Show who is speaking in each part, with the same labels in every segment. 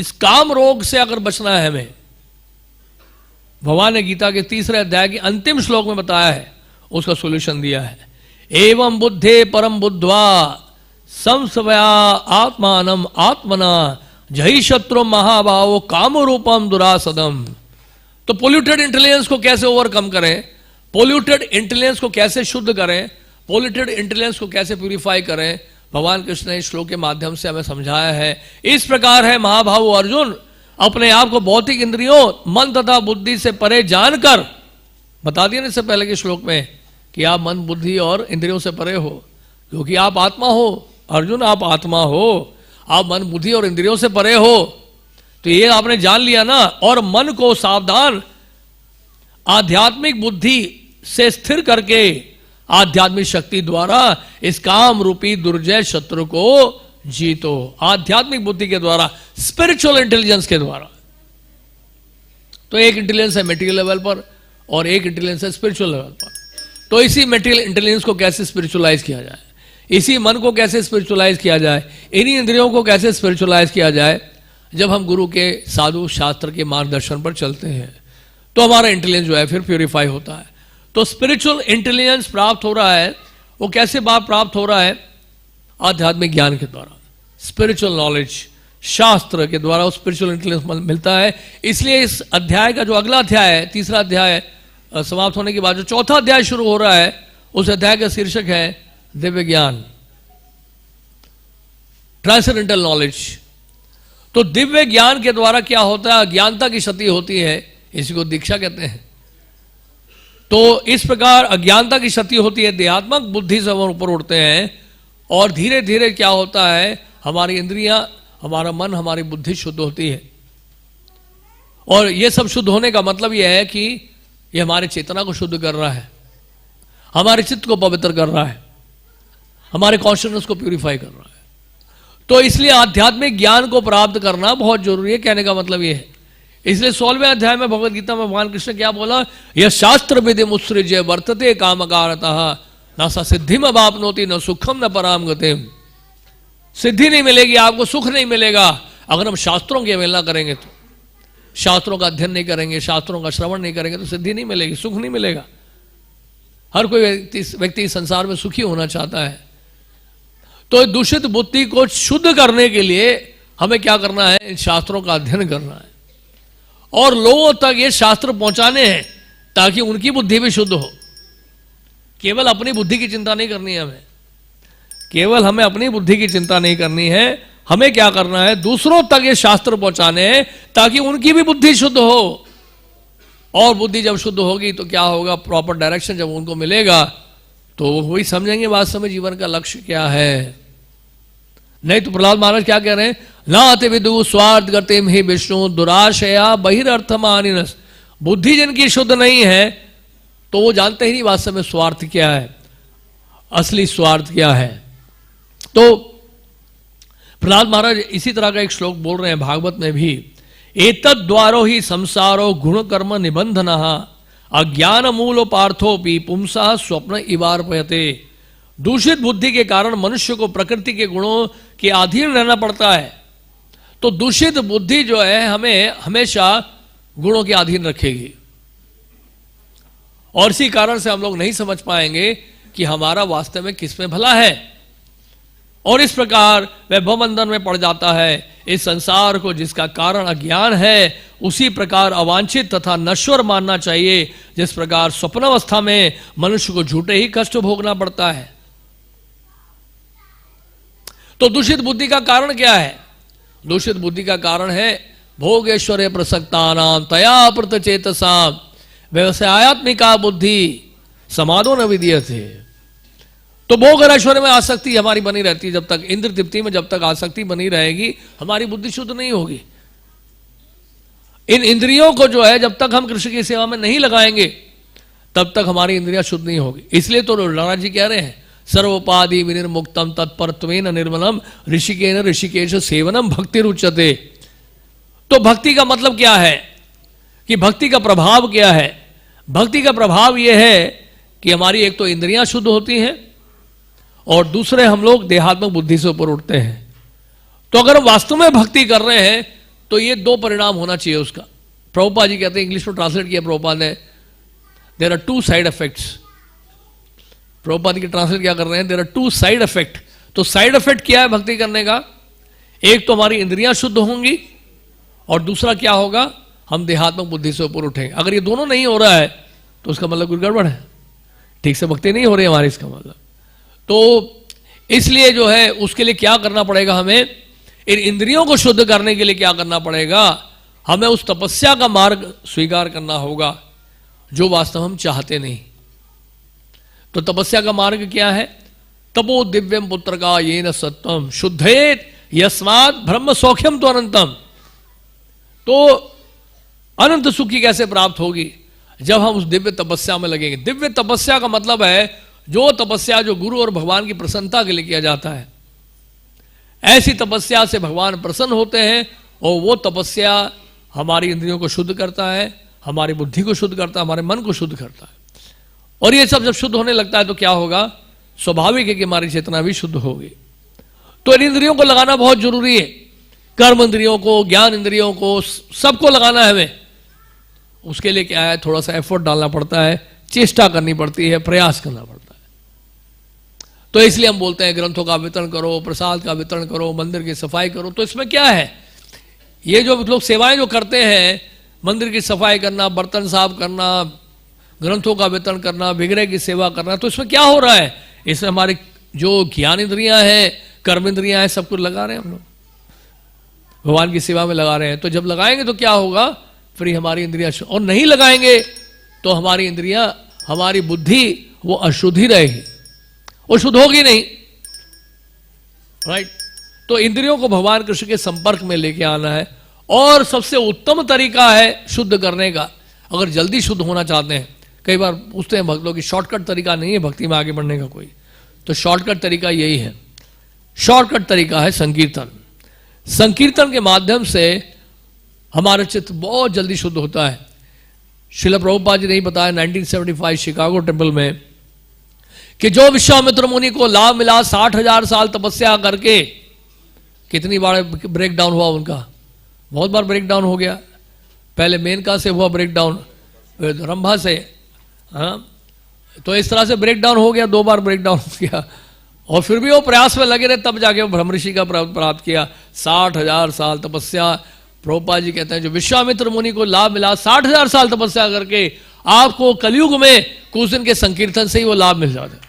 Speaker 1: इस काम रोग से अगर बचना है हमें, भगवान ने गीता के 3रे अध्याय के अंतिम श्लोक में बताया है, उसका सॉल्यूशन दिया है। एवं बुद्धे परम बुद्ध्वा संसवया आत्मानम आत्मना जहि शत्रु महाभावो काम रूपम दुरासदम। तो पोल्यूटेड इंटेलिजेंस को कैसे ओवरकम करें, पोल्यूटेड इंटेलिजेंस को कैसे शुद्ध करें, पोल्यूटेड इंटेलिजेंस को कैसे प्यूरिफाई करें, भगवान कृष्ण ने इस श्लोक के माध्यम से हमें समझाया है। इस प्रकार है महाभाव अर्जुन, अपने आप को भौतिक इंद्रियों मन तथा बुद्धि से परे जानकर, बता दिया ना इससे पहले के श्लोक में कि आप मन बुद्धि और इंद्रियों से परे हो, क्योंकि आप आत्मा हो। अर्जुन आप आत्मा हो, आप मन बुद्धि और इंद्रियों से परे हो, तो ये आपने जान लिया ना। और मन को सावधान आध्यात्मिक बुद्धि से स्थिर करके आध्यात्मिक शक्ति द्वारा इस काम रूपी दुर्जय शत्रु को जीतो। आध्यात्मिक बुद्धि के द्वारा, स्पिरिचुअल इंटेलिजेंस के द्वारा। तो एक इंटेलिजेंस है मटेरियल लेवल पर और एक इंटेलिजेंस है स्पिरिचुअल लेवल पर। तो इसी मटेरियल इंटेलिजेंस को कैसे स्पिरिचुअलाइज किया जाए, इसी मन को कैसे स्पिरिचुअलाइज किया जाए, इन्हीं इंद्रियों को कैसे स्पिरिचुअलाइज किया जाए। जब हम गुरु के साधु शास्त्र के मार्गदर्शन पर चलते हैं तो हमारा इंटेलिजेंस जो है फिर प्यूरिफाई होता है। तो स्पिरिचुअल इंटेलिजेंस प्राप्त हो रहा है, वो कैसे बात प्राप्त हो रहा है? आध्यात्मिक ज्ञान के द्वारा, स्पिरिचुअल नॉलेज, शास्त्र के द्वारा स्पिरिचुअल इंटेलिजेंस मिलता है। इसलिए इस अध्याय का जो अगला अध्याय है, 3रा अध्याय समाप्त होने के बाद जो 4था अध्याय शुरू हो रहा है, उस अध्याय का शीर्षक है दिव्य ज्ञान, ट्रांसेंडेंटल नॉलेज। तो दिव्य ज्ञान के द्वारा क्या होता है? अज्ञानता की क्षति होती है, इसी को दीक्षा कहते हैं। तो इस प्रकार अज्ञानता की क्षति होती है, देहात्मक बुद्धि से हम ऊपर उठते हैं और धीरे धीरे क्या होता है, हमारी इंद्रियां, हमारा मन, हमारी बुद्धि शुद्ध होती है। और यह सब शुद्ध होने का मतलब यह है कि यह हमारे चेतना को शुद्ध कर रहा है, हमारे चित्त को पवित्र कर रहा है, हमारे कॉन्शियसनेस को प्यूरिफाई कर रहा है। तो इसलिए आध्यात्मिक ज्ञान को प्राप्त करना बहुत जरूरी है, कहने का मतलब यह है। इसलिए 16वें अध्याय में भगवद गीता में भगवान कृष्ण क्या बोला? यह शास्त्र विधि मुत्सृज्य वर्तते कामकारतः न स सिद्धिम अवाप्नोति न सुखम न पराम गतिम। सिद्धि नहीं मिलेगी आपको, सुख नहीं मिलेगा अगर हम शास्त्रों की अवहेलना करेंगे। तो शास्त्रों का अध्ययन नहीं करेंगे, शास्त्रों का श्रवण नहीं करेंगे तो सिद्धि नहीं मिलेगी, सुख नहीं मिलेगा। हर कोई व्यक्ति संसार में सुखी होना चाहता है। तो दूषित बुद्धि को शुद्ध करने के लिए हमें क्या करना है? इन शास्त्रों का अध्ययन करना है और लोगों तक ये शास्त्र पहुंचाने हैं ताकि उनकी बुद्धि भी शुद्ध हो। केवल अपनी बुद्धि की चिंता नहीं करनी है हमें, केवल हमें अपनी बुद्धि की चिंता नहीं करनी है, हमें क्या करना है? दूसरों तक ये शास्त्र पहुंचाने हैं ताकि उनकी भी बुद्धि शुद्ध हो। और बुद्धि जब शुद्ध होगी तो क्या होगा? प्रॉपर डायरेक्शन जब उनको मिलेगा तो वही समझेंगे वास्तव में जीवन का लक्ष्य क्या है। नहीं तो प्रहलाद महाराज क्या कह रहे हैं? ना अति विदु स्वार्थ गतिम ही विष्णु दुराशया बहिरर्थमानिनस। बुद्धि जिनकी शुद्ध नहीं है तो वो जानते ही नहीं वास्तव में स्वार्थ क्या है, असली स्वार्थ क्या है। तो प्रहलाद महाराज इसी तरह का एक श्लोक बोल रहे हैं भागवत में भी, एतद् द्वारो ही संसारो गुण कर्म निबंधनः अज्ञान मूलो पार्थोपि पुंसा स्वप्न इवार्पयते। दूषित बुद्धि के कारण मनुष्य को प्रकृति के गुणों के अधीन रहना पड़ता है। तो दूषित बुद्धि जो है हमें हमेशा गुणों के अधीन रखेगी और इसी कारण से हम लोग नहीं समझ पाएंगे कि हमारा वास्तव में किस में भला है और इस प्रकार वह भवबंधन में पड़ जाता है। इस संसार को जिसका कारण अज्ञान है उसी प्रकार अवांछित तथा नश्वर मानना चाहिए, जिस प्रकार स्वप्नावस्था में मनुष्य को झूठे ही कष्ट भोगना पड़ता है। तो दूषित बुद्धि का कारण क्या है? दूषित बुद्धि का कारण है भोगेश्वरे प्रसक्तानाम तया प्रतचेतसाम व्यवसायात्मिका बुद्धि समादो न विद्यते। तो भोग और ऐश्वर्य में आसक्ति हमारी बनी रहती है। जब तक इंद्र तृप्ति में जब तक आसक्ति बनी रहेगी हमारी बुद्धि शुद्ध नहीं होगी। इन इंद्रियों को जो है जब तक हम कृष्ण की सेवा में नहीं लगाएंगे तब तक हमारी इंद्रियां शुद्ध नहीं होगी। इसलिए तो नारायण जी कह रहे हैं सर्वोपाधि विनिर्मुक्तम तत्परत्वेन निर्मलम ऋषिकेन ऋषिकेश सेवनम भक्ति रुच्यते। तो भक्ति का मतलब क्या है कि भक्ति का प्रभाव क्या है? भक्ति का प्रभाव यह है कि हमारी एक तो इंद्रियां शुद्ध होती हैं और दूसरे हम लोग देहात्मक बुद्धि से ऊपर उठते हैं। तो अगर हम वास्तव में भक्ति कर रहे हैं तो ये दो परिणाम होना चाहिए उसका। प्रभुपाद जी कहते हैं, इंग्लिश में ट्रांसलेट किया प्रभुपाद ने, there are two side effects. Prabhupada की ट्रांसलेट क्या कर रहे हैं, there are two side effect. तो साइड इफेक्ट क्या है भक्ति करने का? एक तो हमारी इंद्रियां शुद्ध होंगी, और दूसरा क्या होगा, हम देहात्मक बुद्धि से ऊपर उठेंगे। अगर ये दोनों नहीं हो रहा है तो उसका मतलब कुछ गड़बड़ है, ठीक से भक्ति नहीं हो रही हमारी, इसका मतलब। तो इसलिए जो है उसके लिए क्या करना पड़ेगा, हमें इन इंद्रियों को शुद्ध करने के लिए क्या करना पड़ेगा, हमें उस तपस्या का मार्ग स्वीकार करना होगा जो वास्तव हम चाहते नहीं। तो तपस्या का मार्ग क्या है? तपो दिव्यम पुत्र का ये न सत्यम शुद्धेत यस्मात् ब्रह्म सौख्यम तो अनंतम। तो अनंत सुख की कैसे प्राप्त होगी? जब हम उस दिव्य तपस्या में लगेंगे। दिव्य तपस्या का मतलब है जो तपस्या जो गुरु और भगवान की प्रसन्नता के लिए किया जाता है, ऐसी तपस्या से भगवान प्रसन्न होते हैं, और वो तपस्या हमारी इंद्रियों को शुद्ध करता है, हमारी बुद्धि को शुद्ध करता है, हमारे मन को शुद्ध करता है। और ये सब जब शुद्ध होने लगता है तो क्या होगा, स्वाभाविक है कि हमारी चेतना भी शुद्ध होगी। तो इन इंद्रियों को लगाना बहुत जरूरी है, कर्म इंद्रियों को, ज्ञान इंद्रियों को, सबको लगाना है हमें। उसके लिए क्या है, थोड़ा सा एफर्ट डालना पड़ता है, चेष्टा करनी पड़ती है, प्रयास करना पड़ता है। तो इसलिए हम बोलते हैं ग्रंथों का वितरण करो, प्रसाद का वितरण करो, मंदिर की सफाई करो। तो इसमें क्या है, ये जो लोग सेवाएं जो करते हैं, मंदिर की सफाई करना, बर्तन साफ करना, ग्रंथों का वितरण करना, विग्रह की सेवा करना, तो इसमें क्या हो रहा है, इसमें हमारी जो ज्ञान इंद्रियां हैं, कर्म इंद्रियां हैं, सब कुछ लगा रहे हैं हम लोग, भगवान की सेवा में लगा रहे हैं। तो जब लगाएंगे तो क्या होगा, फिर हमारी इंद्रियां, और नहीं लगाएंगे तो हमारी इंद्रियां, हमारी बुद्धि वो अशुद्धि रहेगी, वो शुद्ध होगी नहीं, राइट। तो इंद्रियों को भगवान कृष्ण के संपर्क में लेके आना है, और सबसे उत्तम तरीका है शुद्ध करने का। अगर जल्दी शुद्ध होना चाहते हैं, कई बार पूछते हैं भक्त लोग कि शॉर्टकट तरीका नहीं है भक्ति में आगे बढ़ने का कोई, तो शॉर्टकट तरीका यही है, शॉर्टकट तरीका है संकीर्तन। संकीर्तन के माध्यम से हमारा चित्त बहुत जल्दी शुद्ध होता है। श्रील प्रभुपाद जी ने बताया 1975 शिकागो टेम्पल में कि जो विश्वामित्र मुनि को लाभ मिला 60,000 साल तपस्या करके, कितनी बार ब्रेक डाउन हुआ उनका, बहुत बार ब्रेक डाउन हो गया। पहले मेनका से हुआ ब्रेक डाउन, रंभा से, हाँ, तो इस तरह से ब्रेक डाउन हो गया, 2 बार ब्रेक डाउन हो गया, और फिर भी वो प्रयास में लगे रहे, तब जाके वो ब्रह्म ऋषि का प्राप्त किया। 60,000 साल तपस्या। प्रभुपाद जी कहते हैं जो विश्वामित्र मुनि को लाभ मिला 60,000 साल तपस्या करके, आपको कलयुग में कुछ दिन के संकीर्तन से ही वो लाभ मिल जाता है।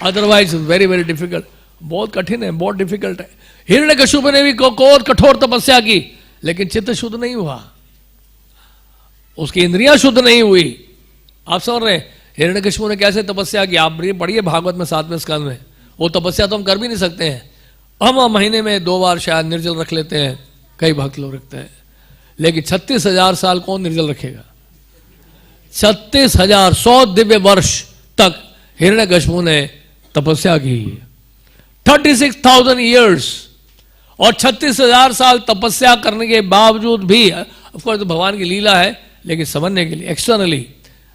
Speaker 1: अदरवाइज वेरी वेरी डिफिकल्ट, बहुत कठिन है, बहुत डिफिकल्ट है। हिरण्यकश्यप ने भी बहुत कठोर तपस्या की, लेकिन चित्त शुद्ध नहीं हुआ, उसकी इंद्रियां शुद्ध नहीं हुई। आप समझ रहे हैं हिरण्यकश्यप ने कैसे तपस्या की? आप पढ़िए भागवत में 7वें स्कंद में, वो तपस्या तो हम कर भी नहीं सकते हैं। हम महीने में 2 बार शायद निर्जल रख लेते हैं, कई भक्त लोग रखते हैं, लेकिन 36,000 साल कौन निर्जल रखेगा? 36,000 100 दिव्य वर्ष तक हिरण्यकश्यप ने तपस्या की, 36,000 ईयर्स। और 36,000 साल तपस्या करने के बावजूद भी, ऑफ कोर्स तो भगवान की लीला है, लेकिन समझने के लिए एक्सटर्नली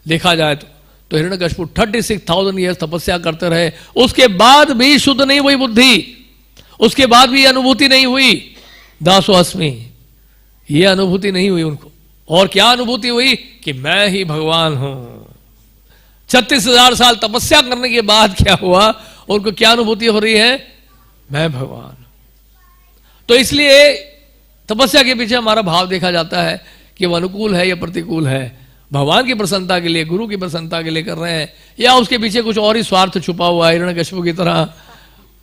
Speaker 1: देखा जाए तो हिरण्यकश्यप 36,000 ईयर्स तपस्या करते रहे, उसके बाद भी शुद्ध नहीं हुई बुद्धि, उसके बाद भी अनुभूति नहीं हुई दासो अस्मि, ये अनुभूति नहीं हुई उनको। और क्या अनुभूति हुई कि मैं ही भगवान हूं। 36,000 साल तपस्या करने के बाद क्या हुआ, उनको क्या अनुभूति हो रही है? मैं भगवान। तो इसलिए तपस्या के पीछे हमारा भाव देखा जाता है कि वो अनुकूल है या प्रतिकूल है, भगवान की प्रसन्नता के लिए, गुरु की प्रसन्नता के लिए कर रहे हैं, या उसके पीछे कुछ और ही स्वार्थ छुपा हुआ है हिरण्यकश्यप की तरह,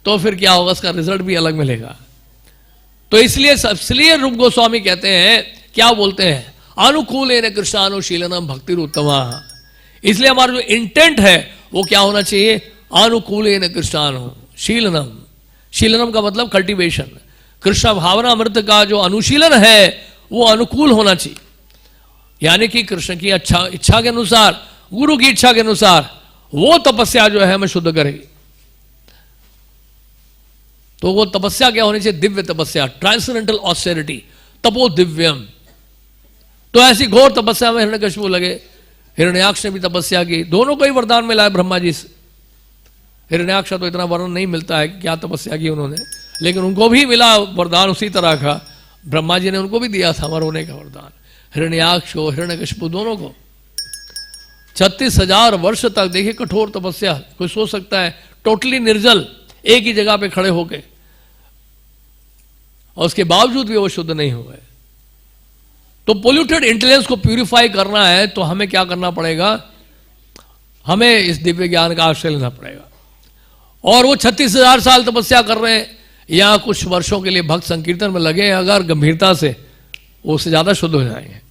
Speaker 1: तो फिर क्या होगा, उसका रिजल्ट भी अलग मिलेगा। तो इसलिए रूप गोस्वामी कहते हैं, क्या बोलते हैं, अनुकूलेन कृष्णानुशीलनम भक्तिर उत्तमा। इसलिए हमारा जो इंटेंट है वो क्या होना चाहिए, अनुकूलेन कृष्णानुशीलनम। शीलनम का मतलब कल्टीवेशन, कृष्ण भावना अमृत का जो अनुशीलन है वो अनुकूल होना चाहिए, यानी कि कृष्ण की इच्छा के अनुसार, गुरु की इच्छा के अनुसार वो तपस्या जो है हमें शुद्ध करेगी। तो वो तपस्या क्या होनी चाहिए? दिव्य तपस्या, ट्रांसेंडेंटल ऑस्टेरिटी, तपो दिव्यम। तो ऐसी घोर तपस्या में हिरण्यकश्यप लगे, हिरण्याक्ष ने भी तपस्या की, दोनों को ही वरदान मिला है ब्रह्मा जी से। हिरण्याक्ष तो इतना वर्णन नहीं मिलता है कि क्या तपस्या की उन्होंने, लेकिन उनको भी मिला वरदान उसी तरह का। ब्रह्मा जी ने उनको भी दिया था अमर होने का वरदान, हिरण्याक्ष को, हिरण्यकशिपु दोनों को। 36,000 वर्ष तक देखिए कठोर तपस्या। कोई सोच सकता है टोटली निर्जल, एक ही जगह पे खड़े होके, और उसके बावजूद भी वो शुद्ध नहीं हुए। तो पोल्यूटेड इंटेलिजेंस को प्यूरिफाई करना है तो हमें क्या करना पड़ेगा? हमें इस दिव्य ज्ञान का आश्रय लेना पड़ेगा। और वो 36,000 साल तपस्या कर रहे हैं या कुछ वर्षों के लिए भक्त संकीर्तन में लगे हैं, अगर गंभीरता से, वो उससे ज्यादा शुद्ध हो जाएंगे।